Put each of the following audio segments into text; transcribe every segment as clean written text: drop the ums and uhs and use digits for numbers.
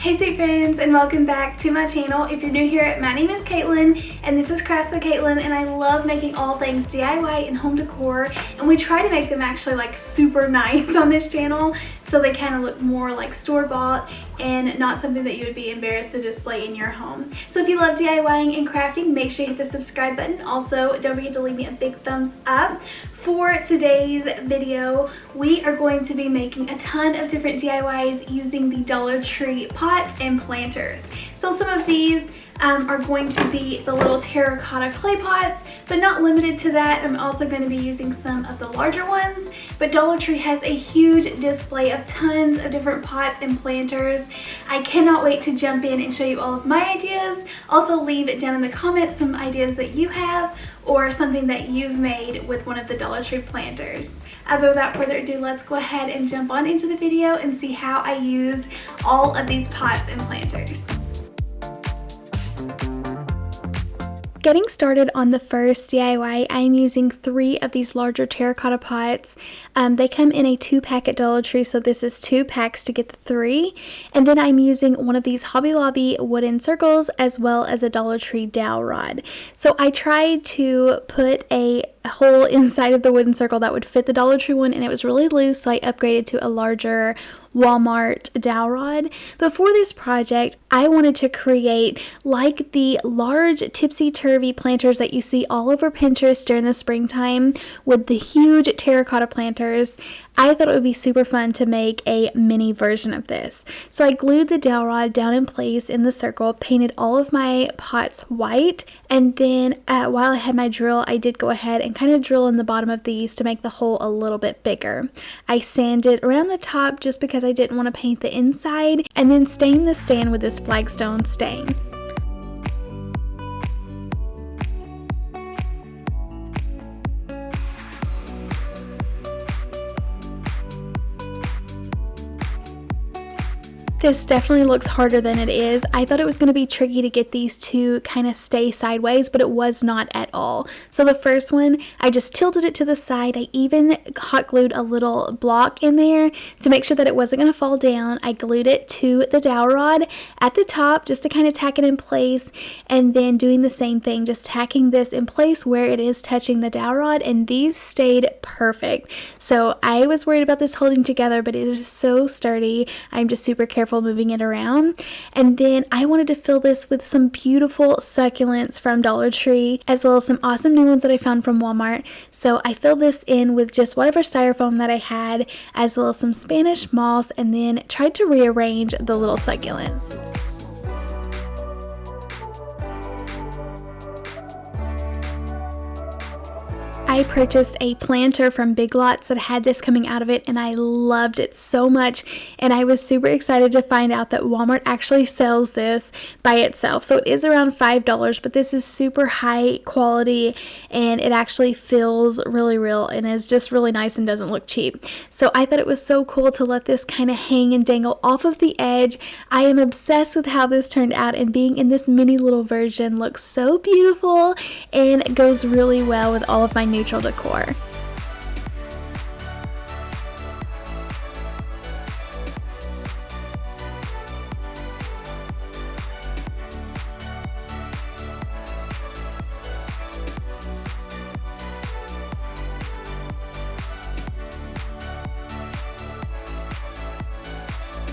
Hey sweet friends, and welcome back to my channel. If you're new here, my name is Katelyn and this is Krafts.Katelyn, and I love making all things DIY and home decor, and we try to make them actually like super nice on this channel so they kind of look more like store-bought and not something that you would be embarrassed to display in your home. So if you love DIYing and crafting, make sure you hit the subscribe button. Also, don't forget to leave me a big thumbs up. For today's video, we are going to be making a ton of different DIYs using the Dollar Tree pots and planters. So some of these are going to be the little terracotta clay pots, but not limited to that. I'm also going to be using some of the larger ones, but Dollar Tree has a huge display of tons of different pots and planters. I cannot wait to jump in and show you all of my ideas. Also leave it down in the comments some ideas that you have or something that you've made with one of the Dollar Tree planters. But without further ado, let's go ahead and jump on into the video and see how I use all of these pots and planters. Getting started on the first DIY, I'm using 3 of these larger terracotta pots. They come in a 2-pack at Dollar Tree, so this is 2 packs to get the 3. And then I'm using one of these Hobby Lobby wooden circles as well as a Dollar Tree dowel rod. So I tried to put a hole inside of the wooden circle that would fit the Dollar Tree one, and it was really loose, so I upgraded to a larger Walmart dowel rod. But for this project, I wanted to create like the large tipsy-turvy planters that you see all over Pinterest during the springtime with the huge terracotta planters. I thought it would be super fun to make a mini version of this. So I glued the dowel rod down in place in the circle, painted all of my pots white, and then while I had my drill, I did go ahead and kind of drill in the bottom of these to make the hole a little bit bigger. I sanded around the top just because I didn't want to paint the inside, and then stained the stand with this flagstone stain. This definitely looks harder than it is. I thought it was going to be tricky to get these to kind of stay sideways, but it was not at all. So the first one, I just tilted it to the side. I even hot glued a little block in there to make sure that it wasn't going to fall down. I glued it to the dowel rod at the top just to kind of tack it in place, and then doing the same thing, just tacking this in place where it is touching the dowel rod, and these stayed perfect. So I was worried about this holding together, but it is so sturdy. I'm just super careful moving it around. And then I wanted to fill this with some beautiful succulents from Dollar Tree, as well as some awesome new ones that I found from Walmart. So I filled this in with just whatever styrofoam that I had, as well as some Spanish moss, and then tried to rearrange the little succulents. I purchased a planter from Big Lots that had this coming out of it, and I loved it so much, and I was super excited to find out that Walmart actually sells this by itself. So it is around $5, but this is super high quality, and it actually feels really real and is just really nice and doesn't look cheap. So I thought it was so cool to let this kind of hang and dangle off of the edge. I am obsessed with how this turned out, and being in this mini little version looks so beautiful and goes really well with all of my neutral decor.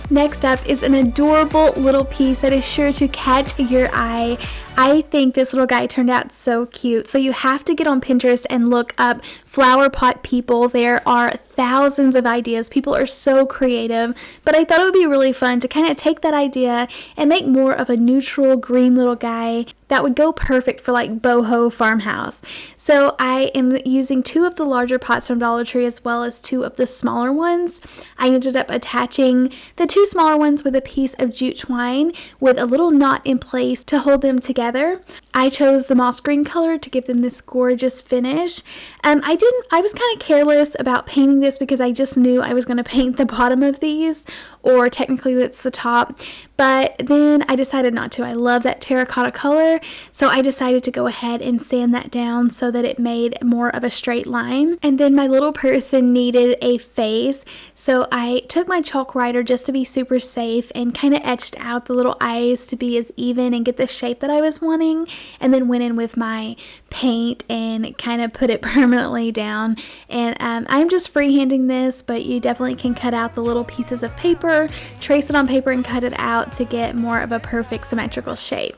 Next up is an adorable little piece that is sure to catch your eye. I think this little guy turned out so cute. So you have to get on Pinterest and look up flower pot people. There are thousands of ideas. People are so creative, but I thought it would be really fun to kind of take that idea and make more of a neutral green little guy that would go perfect for like boho farmhouse. So I am using 2 of the larger pots from Dollar Tree as well as 2 of the smaller ones. I ended up attaching the 2 smaller ones with a piece of jute twine with a little knot in place to hold them together. I chose the moss green color to give them this gorgeous finish. I was kind of careless about painting this because I just knew I was going to paint the bottom of these or technically it's the top, but then I decided not to. I love that terracotta color, so I decided to go ahead and sand that down so that it made more of a straight line. And then my little person needed a face, so I took my chalk writer just to be super safe and kind of etched out the little eyes to be as even and get the shape that I was wanting, and then went in with my paint and kind of put it permanently down. And I'm just freehanding this, but you definitely can cut out the little pieces of paper, trace it on paper, and cut it out to get more of a perfect symmetrical shape.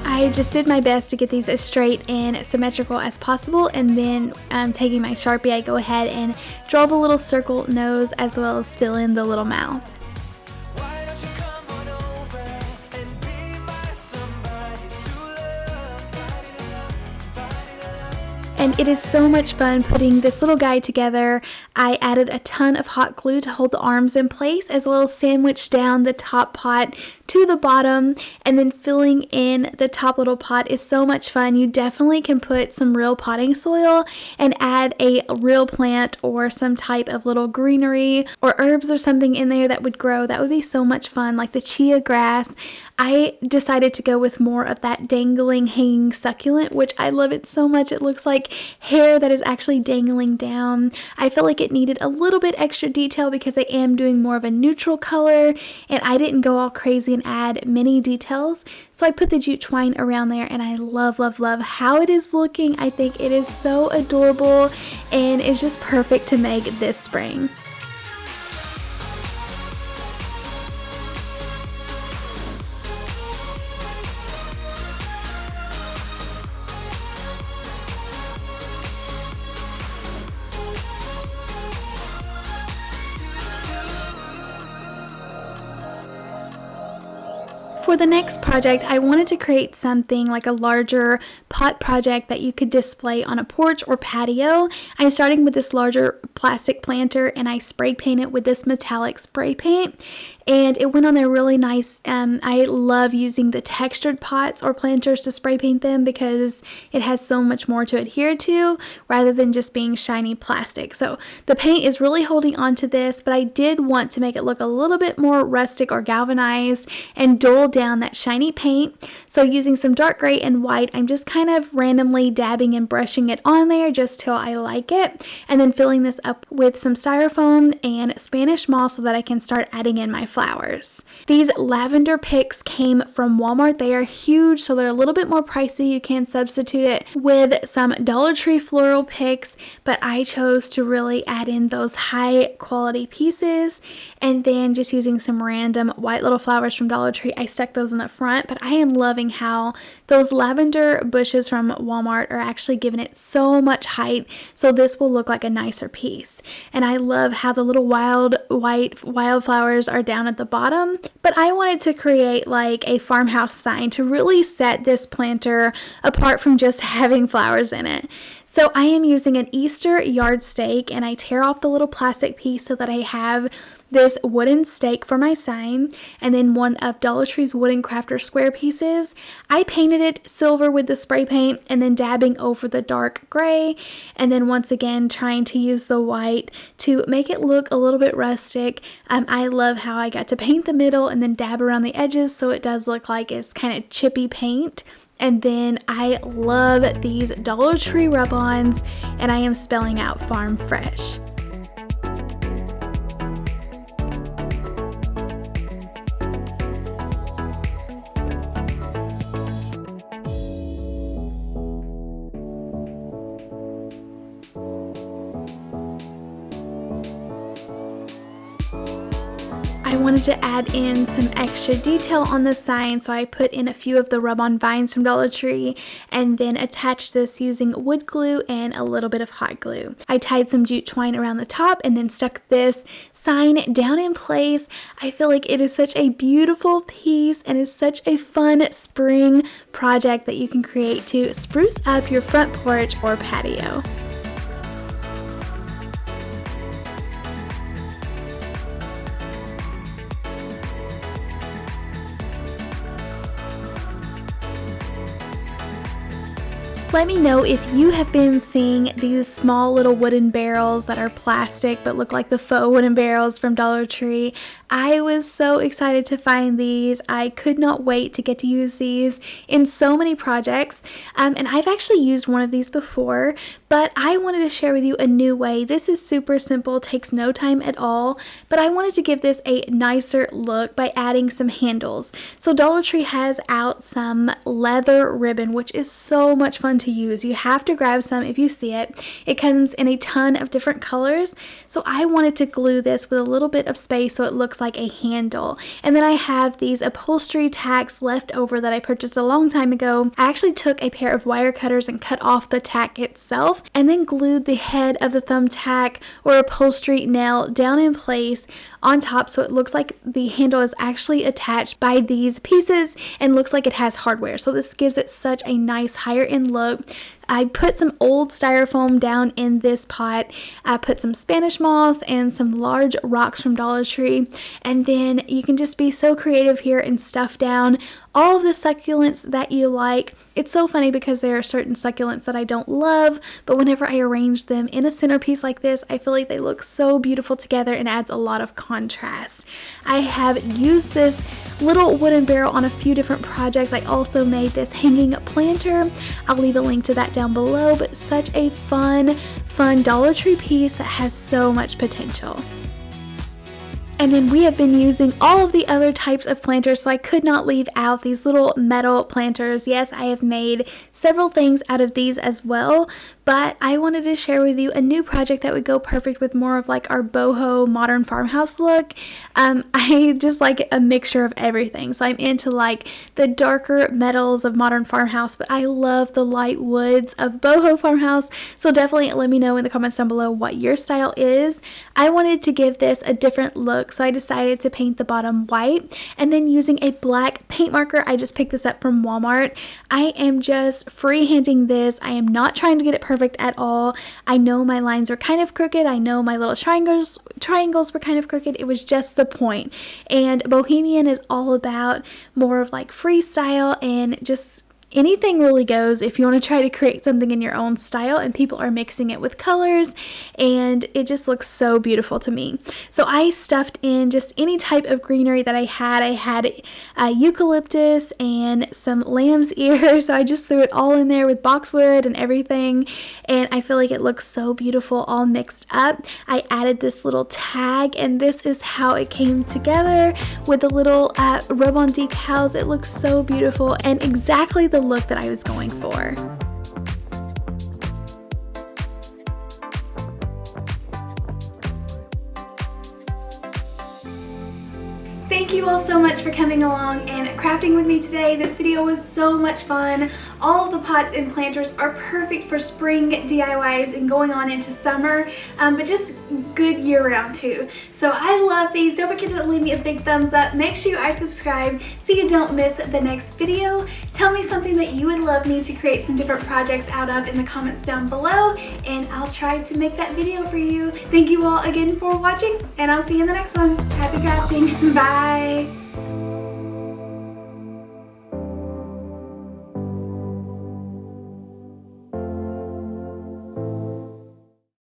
I just did my best to get these as straight and symmetrical as possible, and then taking my Sharpie, I go ahead and draw the little circle nose as well as fill in the little mouth. And it is so much fun putting this little guy together. I added a ton of hot glue to hold the arms in place, as well as sandwiched down the top pot to the bottom, and then filling in the top little pot is so much fun. You definitely can put some real potting soil and add a real plant or some type of little greenery or herbs or something in there that would grow. That would be so much fun, like the chia grass. I decided to go with more of that dangling hanging succulent, which I love it so much. It looks like hair that is actually dangling down. I feel like it needed a little bit extra detail because I am doing more of a neutral color, and I didn't go all crazy and add many details. So I put the jute twine around there, and I love, love, love how it is looking. I think it is so adorable and it's just perfect to make this spring. For the next project, I wanted to create something like a larger pot project that you could display on a porch or patio. I'm starting with this larger plastic planter, and I spray paint it with this metallic spray paint, and it went on there really nice. I love using the textured pots or planters to spray paint them because it has so much more to adhere to rather than just being shiny plastic. So the paint is really holding on to this, but I did want to make it look a little bit more rustic or galvanized and dull down that shiny paint. So using some dark gray and white, I'm just kind of randomly dabbing and brushing it on there just till I like it, and then filling this up with some styrofoam and Spanish moss so that I can start adding in my flowers. These lavender picks came from Walmart. They are huge, so they're a little bit more pricey. You can substitute it with some Dollar Tree floral picks, but I chose to really add in those high quality pieces, and then just using some random white little flowers from Dollar Tree, I stuck those in the front. But I am loving how those lavender bushes from Walmart are actually giving it so much height, so this will look like a nicer piece. And I love how the little wildflowers are down at the bottom, but I wanted to create like a farmhouse sign to really set this planter apart from just having flowers in it. So I am using an Easter yard stake, and I tear off the little plastic piece so that I have this wooden stake for my sign, and then one of Dollar Tree's wooden crafter square pieces. I painted it silver with the spray paint and then dabbing over the dark gray, and then once again trying to use the white to make it look a little bit rustic. I love how I got to paint the middle and then dab around the edges so it does look like it's kind of chippy paint. And then I love these Dollar Tree rub-ons, and I am spelling out Farm Fresh. I wanted to add in some extra detail on the sign, so I put in a few of the rub-on vines from Dollar Tree and then attached this using wood glue and a little bit of hot glue. I tied some jute twine around the top and then stuck this sign down in place. I feel like it is such a beautiful piece and is such a fun spring project that you can create to spruce up your front porch or patio. Let me know if you have been seeing these small little wooden barrels that are plastic but look like the faux wooden barrels from Dollar Tree. I was so excited to find these. I could not wait to get to use these in so many projects. And I've actually used one of these before, but I wanted to share with you a new way. This is super simple, takes no time at all, but I wanted to give this a nicer look by adding some handles. So Dollar Tree has out some leather ribbon, which is so much fun to use. You have to grab some if you see it. It comes in a ton of different colors. So I wanted to glue this with a little bit of space so it looks like a handle. And then I have these upholstery tacks left over that I purchased a long time ago. I actually took a pair of wire cutters and cut off the tack itself and then glued the head of the thumbtack or upholstery nail down in place on top so it looks like the handle is actually attached by these pieces and looks like it has hardware. So this gives it such a nice higher end look. I put some old styrofoam down in this pot. I put some Spanish moss and some large rocks from Dollar Tree. And then you can just be so creative here and stuff down all of the succulents that you like. It's so funny because there are certain succulents that I don't love, but whenever I arrange them in a centerpiece like this, I feel like they look so beautiful together and adds a lot of contrast. I have used this little wooden barrel on a few different projects. I also made this hanging planter. I'll leave a link to that down below, but such a fun Dollar Tree piece that has so much potential. And then we have been using all of the other types of planters, so I could not leave out these little metal planters. Yes, I have made several things out of these as well, but I wanted to share with you a new project that would go perfect with more of like our boho modern farmhouse look. I just like a mixture of everything. So I'm into like the darker metals of modern farmhouse, but I love the light woods of boho farmhouse. So definitely let me know in the comments down below what your style is. I wanted to give this a different look, so I decided to paint the bottom white, and then using a black paint marker, I just picked this up from Walmart. I am just freehanding this. I am not trying to get it perfect at all. I know my lines are kind of crooked. I know my little triangles were kind of crooked. It was just the point. And Bohemian is all about more of like freestyle and just anything really goes if you want to try to create something in your own style, and people are mixing it with colors and it just looks so beautiful to me. So I stuffed in just any type of greenery that I had. I had eucalyptus and some lamb's ear, so I just threw it all in there with boxwood and everything, and I feel like it looks so beautiful all mixed up. I added this little tag, and this is how it came together with the little rub-on decals. It looks so beautiful and exactly the look that I was going for. Thank you all so much for coming along and crafting with me today. This video was so much fun. All of the pots and planters are perfect for spring DIYs and going on into summer, but just good year-round too. So I love these. Don't forget to leave me a big thumbs up. Make sure you are subscribed so you don't miss the next video. Tell me something that you would love me to create some different projects out of in the comments down below, and I'll try to make that video for you. Thank you all again for watching, and I'll see you in the next one. Happy crafting. Bye.